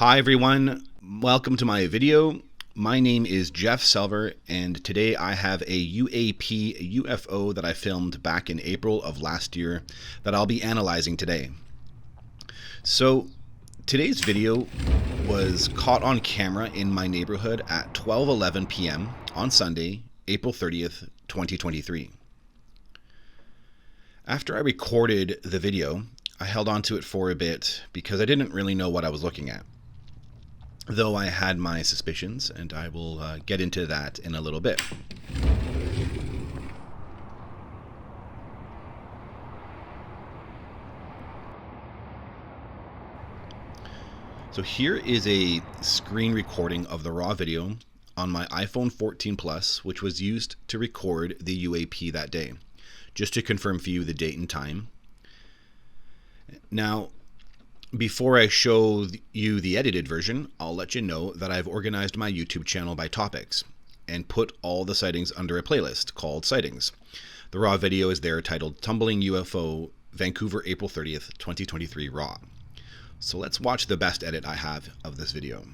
Hi everyone, welcome to my video. My name is Jeff Selver, and today I have a UAP UFO that I filmed back in April of last year that I'll be analyzing today. So today's video was caught on camera in my neighborhood at 12:11 p.m. on Sunday, April 30th, 2023. After I recorded the video, I held on to it for a bit because I didn't really know what I was looking at, though I had my suspicions, and I will get into that in a little bit. So here is a screen recording of the raw video on my iPhone 14 Plus, which was used to record the UAP that day, just to confirm for you the date and time. Now, before I show you the edited version, I'll let you know that I've organized my YouTube channel by topics and put all the sightings under a playlist called Sightings. The raw video is there titled Tumbling UFO Vancouver April 30th, 2023 Raw. So let's watch the best edit I have of this video.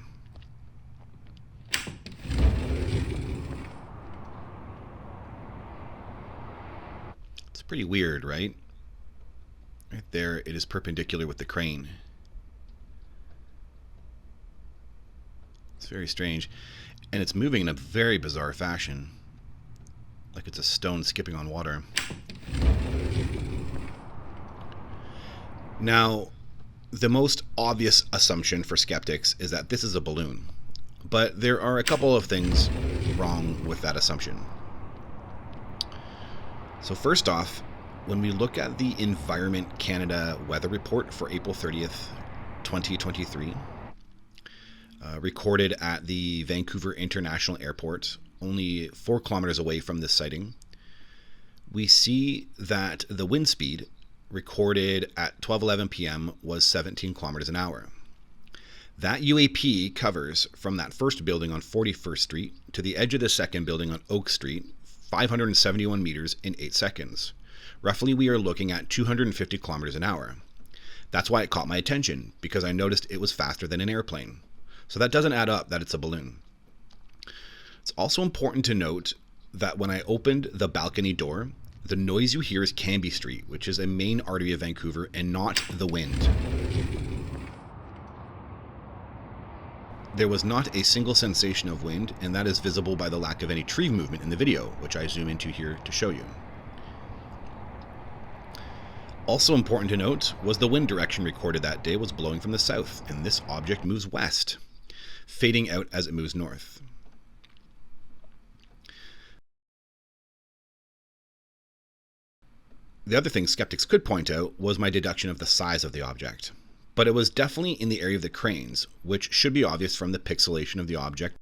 It's pretty weird, right? Right there, it is perpendicular with the crane. It's very strange, and it's moving in a very bizarre fashion, like it's a stone skipping on water. Now, the most obvious assumption for skeptics is that this is a balloon, but there are a couple of things wrong with that assumption. So first off, when we look at the Environment Canada weather report for April 30th, 2023, recorded at the Vancouver International Airport, only 4 kilometers away from this sighting, we see that the wind speed recorded at 12:11 p.m. was 17 kilometers an hour. That UAP covers from that first building on 41st Street to the edge of the second building on Oak Street, 571 meters in 8 seconds. Roughly, we are looking at 250 kilometers an hour. That's why it caught my attention, because I noticed it was faster than an airplane. So that doesn't add up that it's a balloon. It's also important to note that when I opened the balcony door, the noise you hear is Cambie Street, which is a main artery of Vancouver, and not the wind. There was not a single sensation of wind, and that is visible by the lack of any tree movement in the video, which I zoom into here to show you. Also important to note was the wind direction recorded that day was blowing from the south, and this object moves west, fading out as it moves north. The other thing skeptics could point out was my deduction of the size of the object, but it was definitely in the area of the cranes, which should be obvious from the pixelation of the object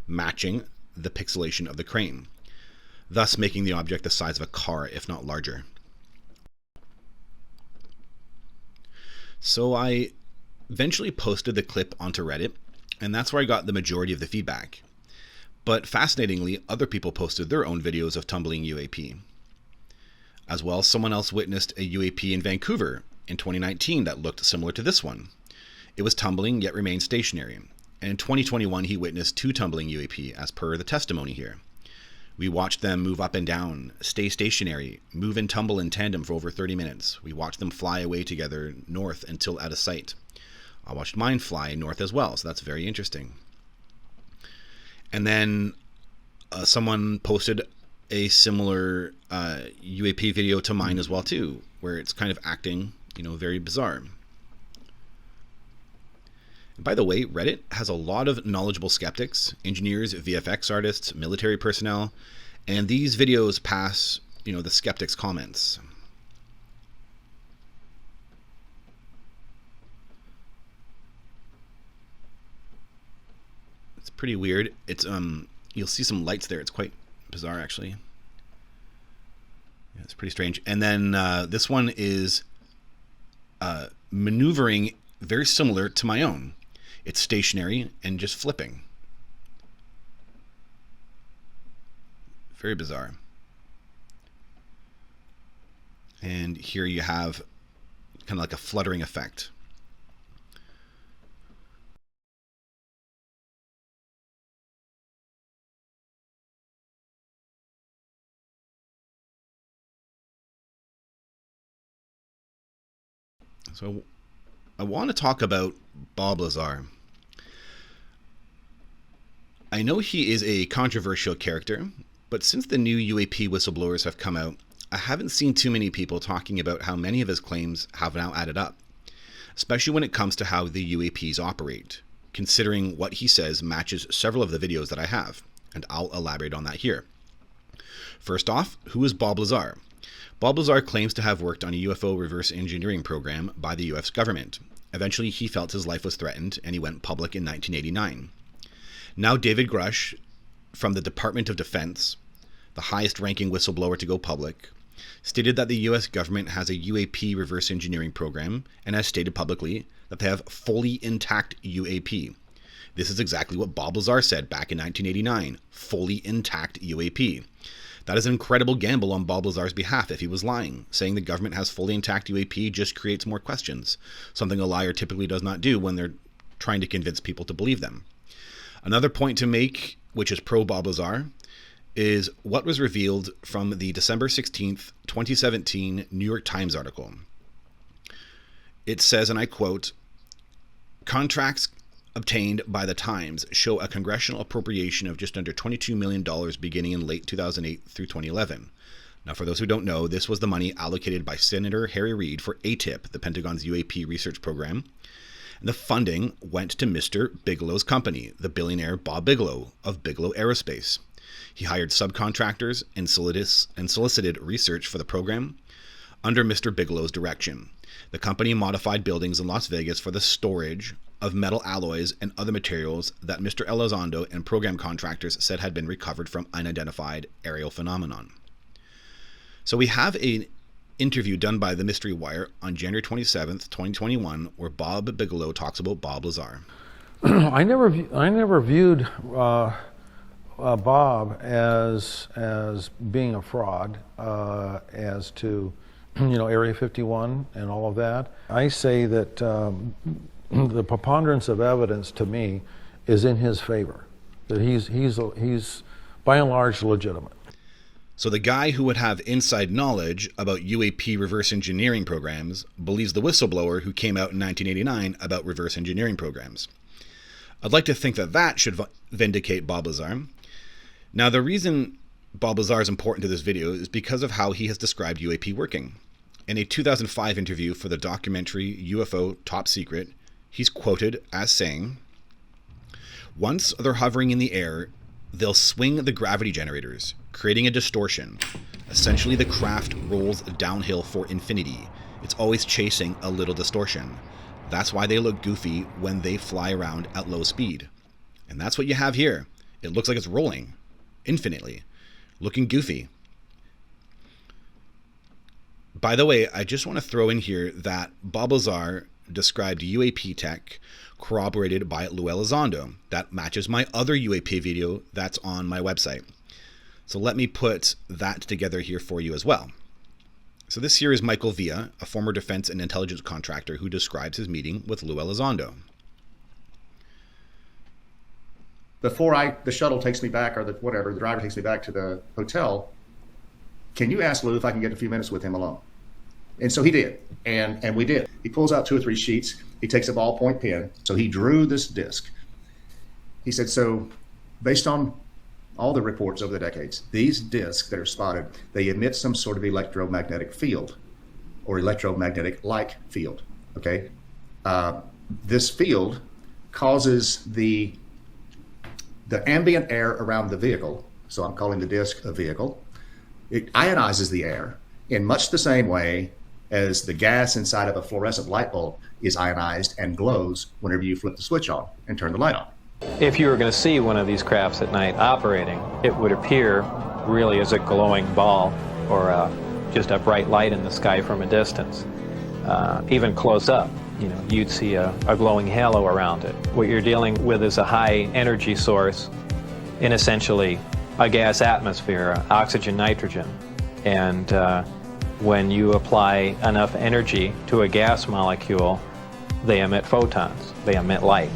matching the pixelation of the crane, thus making the object the size of a car, if not larger. So I eventually posted the clip onto Reddit, and that's where I got the majority of the feedback. But fascinatingly, other people posted their own videos of tumbling UAP. As well, someone else witnessed a UAP in Vancouver in 2019 that looked similar to this one. It was tumbling yet remained stationary. And in 2021, he witnessed 2 tumbling UAP as per the testimony here. We watched them move up and down, stay stationary, move and tumble in tandem for over 30 minutes. We watched them fly away together north until out of sight. I watched mine fly north as well, so that's very interesting. And then someone posted a similar UAP video to mine as well too, where it's kind of acting, very bizarre. And by the way, Reddit has a lot of knowledgeable skeptics, engineers, VFX artists, military personnel, and these videos pass, the skeptics' comments. It's pretty weird. It's you'll see some lights there. It's quite bizarre, actually. Yeah, it's pretty strange. And then this one is maneuvering very similar to my own. It's stationary and just flipping. Very bizarre. And here you have kind of like a fluttering effect. So I want to talk about Bob Lazar. I know he is a controversial character, but since the new UAP whistleblowers have come out, I haven't seen too many people talking about how many of his claims have now added up, especially when it comes to how the UAPs operate, considering what he says matches several of the videos that I have, and I'll elaborate on that here. First off, who is Bob Lazar? Bob Lazar claims to have worked on a UFO reverse engineering program by the US government. Eventually, he felt his life was threatened, and he went public in 1989. Now David Grush, from the Department of Defense, the highest-ranking whistleblower to go public, stated that the US government has a UAP reverse engineering program and has stated publicly that they have fully intact UAP. This is exactly what Bob Lazar said back in 1989, fully intact UAP. That is an incredible gamble on Bob Lazar's behalf if he was lying. Saying the government has fully intact UAP just creates more questions, something a liar typically does not do when they're trying to convince people to believe them. Another point to make, which is pro Bob Lazar, is what was revealed from the December 16th, 2017 New York Times article. It says, and I quote, "Contracts obtained by the Times show a congressional appropriation of just under $22 million beginning in late 2008 through 2011. Now, for those who don't know, this was the money allocated by Senator Harry Reid for ATIP, the Pentagon's UAP research program. And the funding went to Mr. Bigelow's company, the billionaire Bob Bigelow of Bigelow Aerospace. He hired subcontractors and solicited research for the program under Mr. Bigelow's direction. The company modified buildings in Las Vegas for the storage of metal alloys and other materials that Mr. Elizondo and program contractors said had been recovered from unidentified aerial phenomenon." So we have an interview done by the Mystery Wire on January 27th, 2021, where Bob Bigelow talks about Bob Lazar. I never viewed Bob as being a fraud as to Area 51 and all of that. I say that the preponderance of evidence to me is in his favor, that he's by and large legitimate. So the guy who would have inside knowledge about UAP reverse engineering programs believes the whistleblower who came out in 1989 about reverse engineering programs. I'd like to think that that should vindicate Bob Lazar. Now, the reason Bob Lazar is important to this video is because of how he has described UAP working. In a 2005 interview for the documentary UFO Top Secret, he's quoted as saying, "Once they're hovering in the air, they'll swing the gravity generators, creating a distortion. Essentially, the craft rolls downhill for infinity. It's always chasing a little distortion. That's why they look goofy when they fly around at low speed." And that's what you have here. It looks like it's rolling infinitely, looking goofy. By the way, I just want to throw in here that Bob Lazar described UAP tech corroborated by Lou Elizondo. That matches my other UAP video that's on my website. So let me put that together here for you as well. So this here is Michael Villa, a former defense and intelligence contractor who describes his meeting with Lou Elizondo. Before the shuttle takes me back, or the driver takes me back to the hotel, can you ask Lou if I can get a few minutes with him alone? And so he did, and we did. He pulls out 2 or 3 sheets. He takes a ballpoint pen. So he drew this disc. He said, so based on all the reports over the decades, these discs that are spotted, they emit some sort of electromagnetic field or electromagnetic-like field, okay? This field causes the ambient air around the vehicle, so I'm calling the disc a vehicle. It ionizes the air in much the same way as the gas inside of a fluorescent light bulb is ionized and glows whenever you flip the switch on and turn the light on. If you were going to see one of these crafts at night operating, it would appear really as a glowing ball or just a bright light in the sky from a distance. Even close up, you'd see a glowing halo around it. What you're dealing with is a high energy source in essentially a gas atmosphere, oxygen, nitrogen. And when you apply enough energy to a gas molecule, they emit photons, they emit light.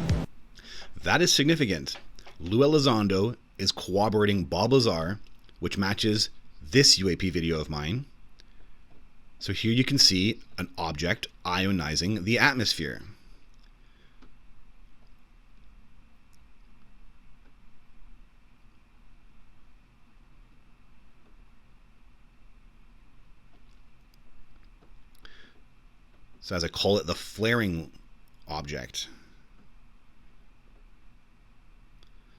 That is significant. Lou Elizondo is corroborating Bob Lazar, which matches this UAP video of mine. So here you can see an object ionizing the atmosphere. So as I call it, the flaring object.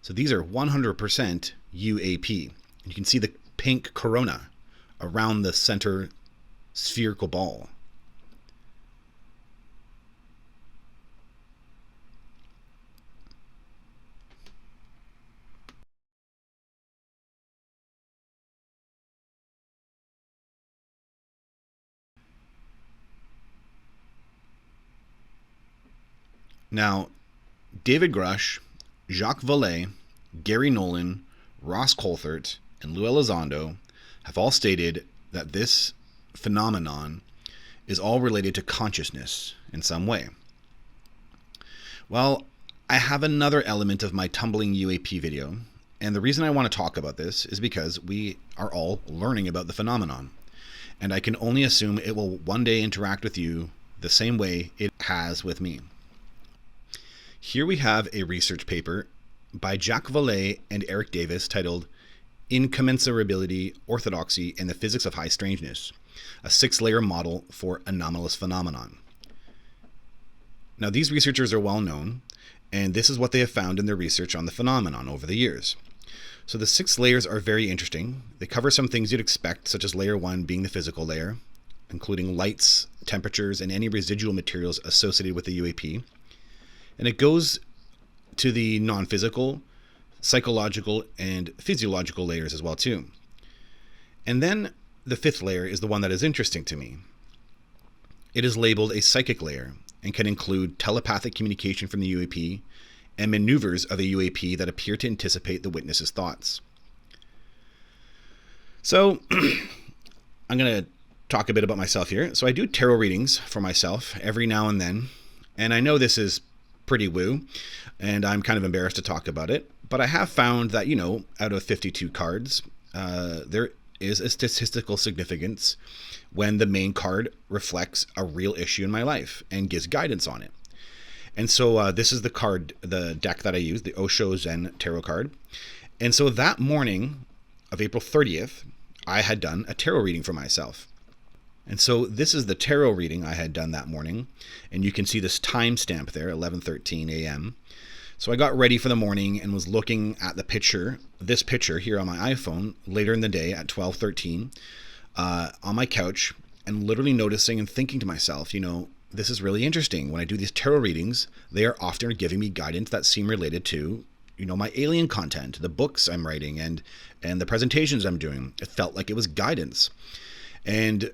So these are 100% UAP. You can see the pink corona around the center spherical ball. Now, David Grush, Jacques Vallée, Gary Nolan, Ross Coulthart, and Lou Elizondo have all stated that this phenomenon is all related to consciousness in some way. Well, I have another element of my tumbling UAP video, and the reason I want to talk about this is because we are all learning about the phenomenon, and I can only assume it will one day interact with you the same way it has with me. Here we have a research paper by Jacques Vallée and Eric Davis titled Incommensurability, Orthodoxy, and the Physics of High Strangeness, a 6-layer model for anomalous phenomenon. Now, these researchers are well known, and this is what they have found in their research on the phenomenon over the years. So the 6 layers are very interesting. They cover some things you'd expect, such as layer 1 being the physical layer, including lights, temperatures, and any residual materials associated with the UAP. And it goes to the non-physical, psychological, and physiological layers as well too. And then the 5th layer is the one that is interesting to me. It is labeled a psychic layer and can include telepathic communication from the UAP and maneuvers of a UAP that appear to anticipate the witness's thoughts. So I'm going to talk a bit about myself here. So I do tarot readings for myself every now and then, and I know this is pretty woo, and I'm kind of embarrassed to talk about it, but I have found that, out of 52 cards, there is a statistical significance when the main card reflects a real issue in my life and gives guidance on it. And so this is the deck that I use, the Osho Zen Tarot card. And so that morning of April 30th, I had done a tarot reading for myself. And so this is the tarot reading I had done that morning, and you can see this timestamp there, 11:13 a.m. So I got ready for the morning and was looking at this picture here on my iPhone later in the day at 12:13 on my couch, and literally noticing and thinking to myself, this is really interesting. When I do these tarot readings, they are often giving me guidance that seem related to, my alien content, the books I'm writing, and the presentations I'm doing. It felt like it was guidance. And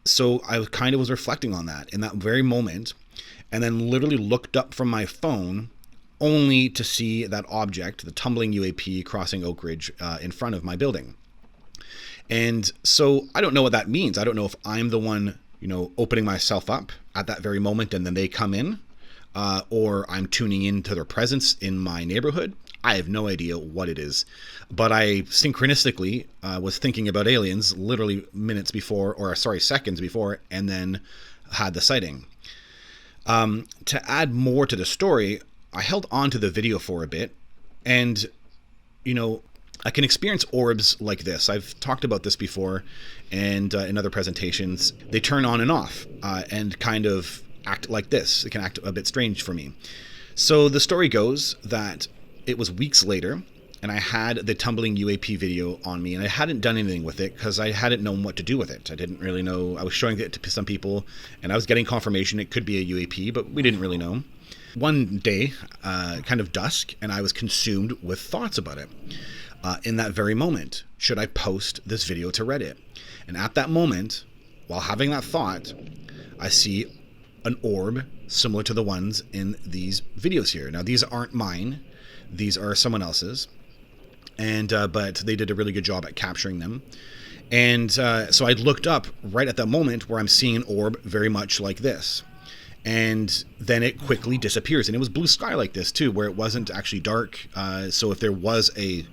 so I kind of was reflecting on that in that very moment, and then literally looked up from my phone only to see that object, the tumbling UAP crossing Oak Ridge in front of my building. And so I don't know what that means. I don't know if I'm the one, opening myself up at that very moment and then they come in, or I'm tuning into their presence in my neighborhood. I have no idea what it is, but I synchronistically was thinking about aliens literally seconds before, and then had the sighting. To add more to the story, I held on to the video for a bit, and, I can experience orbs like this. I've talked about this before, and in other presentations, they turn on and off and kind of act like this. It can act a bit strange for me. So the story goes that it was weeks later, and I had the tumbling UAP video on me, and I hadn't done anything with it because I hadn't known what to do with it. I didn't really know. I was showing it to some people, and I was getting confirmation it could be a UAP, but we didn't really know. One day, kind of dusk, and I was consumed with thoughts about it. In that very moment, should I post this video to Reddit? And at that moment, while having that thought, I see an orb similar to the ones in these videos here. Now, these aren't mine. These are someone else's, and but they did a really good job at capturing them. And so I looked up right at that moment where I'm seeing an orb very much like this, and then it quickly disappears. And it was blue sky like this too, where it wasn't actually dark. So if there was a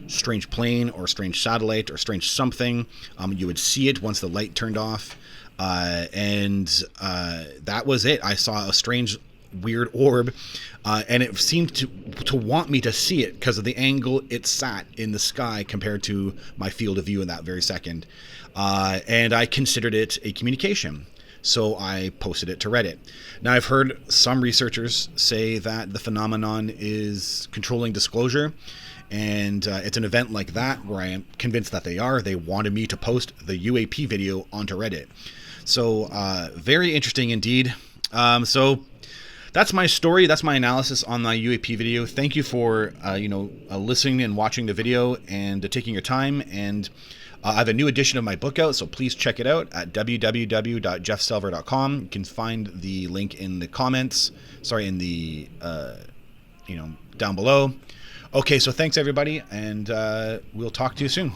strange plane or strange satellite or strange something. You would see it once the light turned off. And that was it. I saw a strange, weird orb, and it seemed to want me to see it because of the angle it sat in the sky compared to my field of view in that very second. And I considered it a communication. So I posted it to Reddit. Now, I've heard some researchers say that the phenomenon is controlling disclosure, and it's an event like that where I am convinced that they wanted me to post the UAP video onto Reddit. So very interesting indeed. So that's my story. That's my analysis on my UAP video. Thank you for listening and watching the video and taking your time. And I have a new edition of my book out, so please check it out at www.jeffselver.com. You can find the link in the comments. Sorry, in the down below. Okay, so thanks everybody, and we'll talk to you soon.